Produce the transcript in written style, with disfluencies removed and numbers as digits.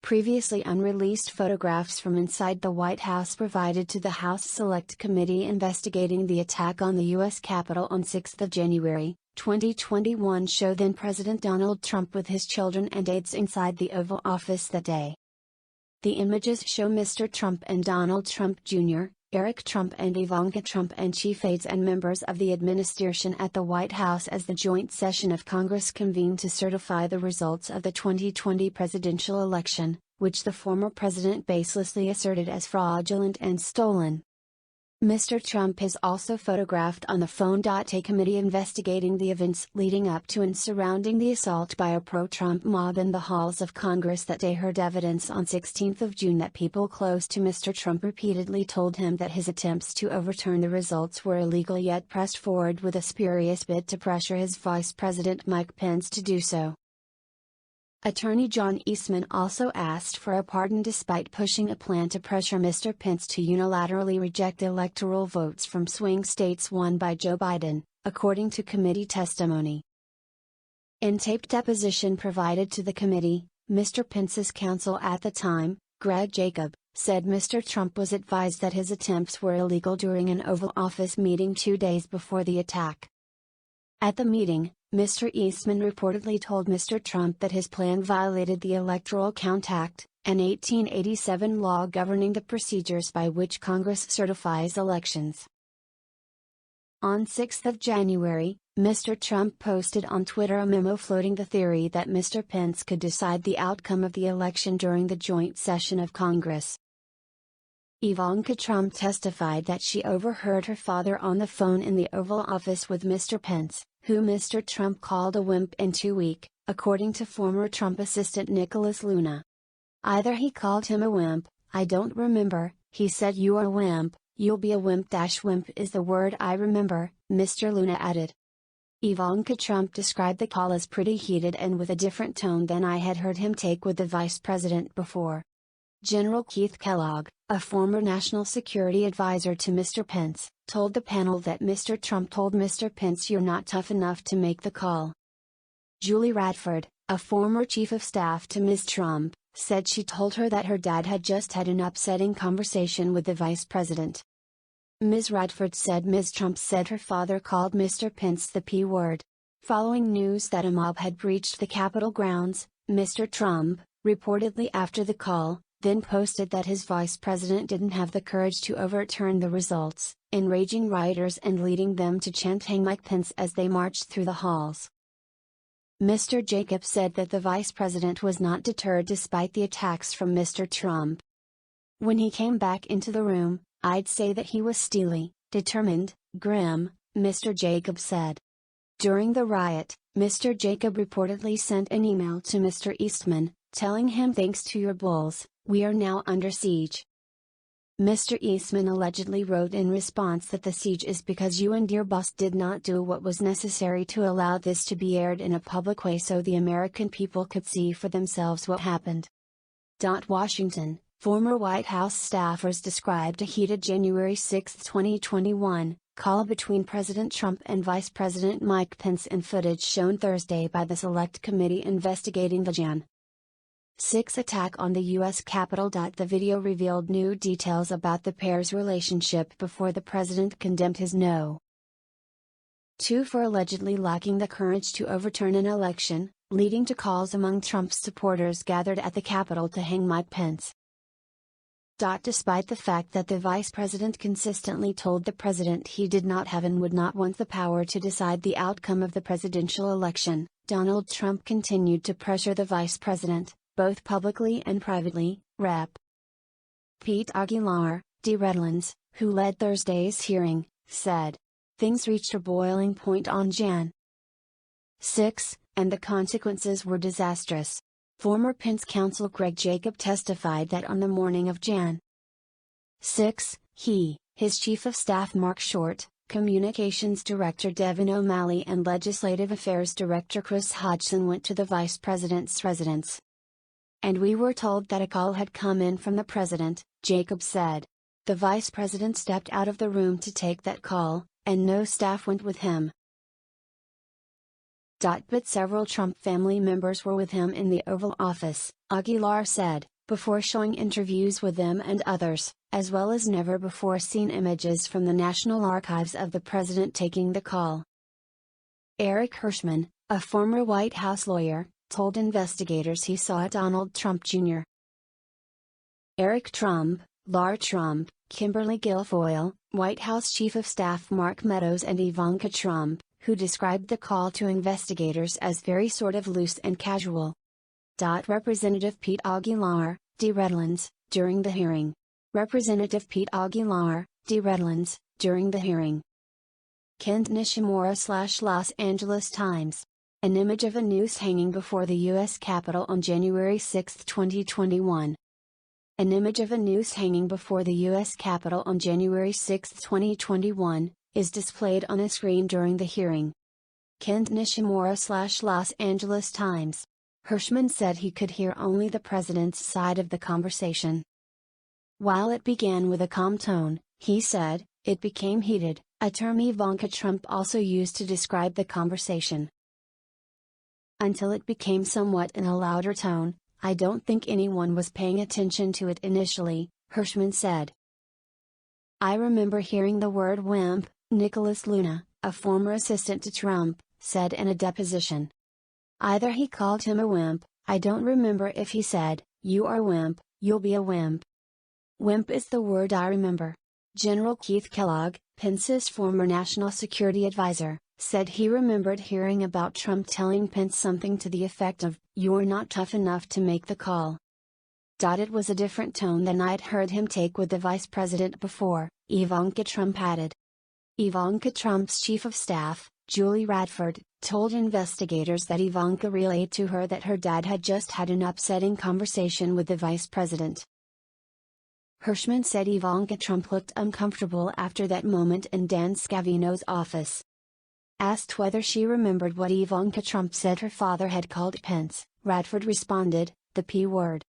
Previously unreleased photographs from inside the White House provided to the House Select Committee investigating the attack on the U.S. Capitol on 6 January, 2021 show then-President Donald Trump with his children and aides inside the Oval Office that day. The images show Mr. Trump and Donald Trump Jr., Eric Trump and Ivanka Trump and chief aides and members of the administration at the White House as the joint session of Congress convened to certify the results of the 2020 presidential election, which the former president baselessly asserted as fraudulent and stolen. Mr. Trump is also photographed on the phone. A committee investigating the events leading up to and surrounding the assault by a pro-Trump mob in the halls of Congress that day heard evidence on 16 June that people close to Mr. Trump repeatedly told him that his attempts to overturn the results were illegal, yet pressed forward with a spurious bid to pressure his Vice President Mike Pence to do so. Attorney John Eastman also asked for a pardon despite pushing a plan to pressure Mr. Pence to unilaterally reject electoral votes from swing states won by Joe Biden, according to committee testimony. In taped deposition provided to the committee, Mr. Pence's counsel at the time, Greg Jacob, said Mr. Trump was advised that his attempts were illegal during an Oval Office meeting 2 days before the attack. At the meeting, Mr. Eastman reportedly told Mr. Trump that his plan violated the Electoral Count Act, an 1887 law governing the procedures by which Congress certifies elections. On 6 January, Mr. Trump posted on Twitter a memo floating the theory that Mr. Pence could decide the outcome of the election during the joint session of Congress. Ivanka Trump testified that she overheard her father on the phone in the Oval Office with Mr. Pence, who Mr. Trump called a wimp and too weak, according to former Trump assistant Nicholas Luna. Either he called him a wimp, I don't remember, he said you're a wimp, you'll be a wimp. Wimp is the word I remember, Mr. Luna added. Ivanka Trump described the call as pretty heated and with a different tone than I had heard him take with the vice president before. General Keith Kellogg, a former national security advisor to Mr. Pence, told the panel that Mr. Trump told Mr. Pence you're not tough enough to make the call. Julie Radford, a former chief of staff to Ms. Trump, said she told her that her dad had just had an upsetting conversation with the vice president. Ms. Radford said Ms. Trump said her father called Mr. Pence the P word. Following news that a mob had breached the Capitol grounds, Mr. Trump, reportedly after the call, then posted that his vice president didn't have the courage to overturn the results, enraging rioters and leading them to chant "Hang Mike Pence" as they marched through the halls. Mr. Jacob said that the vice president was not deterred despite the attacks from Mr. Trump. When he came back into the room, I'd say that he was steely, determined, grim, Mr. Jacob said. During the riot, Mr. Jacob reportedly sent an email to Mr. Eastman, telling him thanks to your bulls, we are now under siege. Mr. Eastman allegedly wrote in response that the siege is because you and your boss did not do what was necessary to allow this to be aired in a public way so the American people could see for themselves what happened. Washington, former White House staffers described a heated January 6, 2021, call between President Trump and Vice President Mike Pence in footage shown Thursday by the Select Committee investigating the Jan. 6 attack on the U.S. Capitol. The video revealed new details about the pair's relationship before the president condemned his No. 2 for allegedly lacking the courage to overturn an election, leading to calls among Trump's supporters gathered at the Capitol to hang Mike Pence. Despite the fact that the vice president consistently told the president he did not have and would not want the power to decide the outcome of the presidential election, Donald Trump continued to pressure the vice president, both publicly and privately. Rep. Pete Aguilar, D. Redlands, who led Thursday's hearing, said, things reached a boiling point on Jan. 6, and the consequences were disastrous. Former Pence counsel Greg Jacob testified that on the morning of Jan. 6, he, his chief of staff Mark Short, communications director Devin O'Malley and legislative affairs director Chris Hodgson went to the vice president's residence. And we were told that a call had come in from the president, Jacob said. The vice president stepped out of the room to take that call, and no staff went with him. But several Trump family members were with him in the Oval Office, Aguilar said, before showing interviews with them and others, as well as never-before-seen images from the National Archives of the president taking the call. Eric Hirschman, a former White House lawyer, told investigators he saw Donald Trump Jr. Eric Trump, Lar Trump, Kimberly Guilfoyle, White House Chief of Staff Mark Meadows and Ivanka Trump, who described the call to investigators as very sort of loose and casual. Representative Pete Aguilar, D. Redlands, during the hearing. Representative Pete Aguilar, D. Redlands, during the hearing. Kent Nishimura / Los Angeles Times. An image of a noose hanging before the U.S. Capitol on January 6, 2021. An image of a noose hanging before the U.S. Capitol on January 6, 2021, is displayed on a screen during the hearing. Kent Nishimura / Los Angeles Times. Hirschman said he could hear only the president's side of the conversation. While it began with a calm tone, he said, it became heated, a term Ivanka Trump also used to describe the conversation. Until it became somewhat in a louder tone, I don't think anyone was paying attention to it initially, Hirschman said. I remember hearing the word wimp, Nicholas Luna, a former assistant to Trump, said in a deposition. Either he called him a wimp, I don't remember if he said, you are a wimp, you'll be a wimp. Wimp is the word I remember. General Keith Kellogg, Pence's former national security advisor, said he remembered hearing about Trump telling Pence something to the effect of, you're not tough enough to make the call. It was a different tone than I'd heard him take with the vice president before, Ivanka Trump added. Ivanka Trump's chief of staff, Julie Radford, told investigators that Ivanka relayed to her that her dad had just had an upsetting conversation with the vice president. Hirschman said Ivanka Trump looked uncomfortable after that moment in Dan Scavino's office. Asked whether she remembered what Ivanka Trump said her father had called Pence, Radford responded, the P word.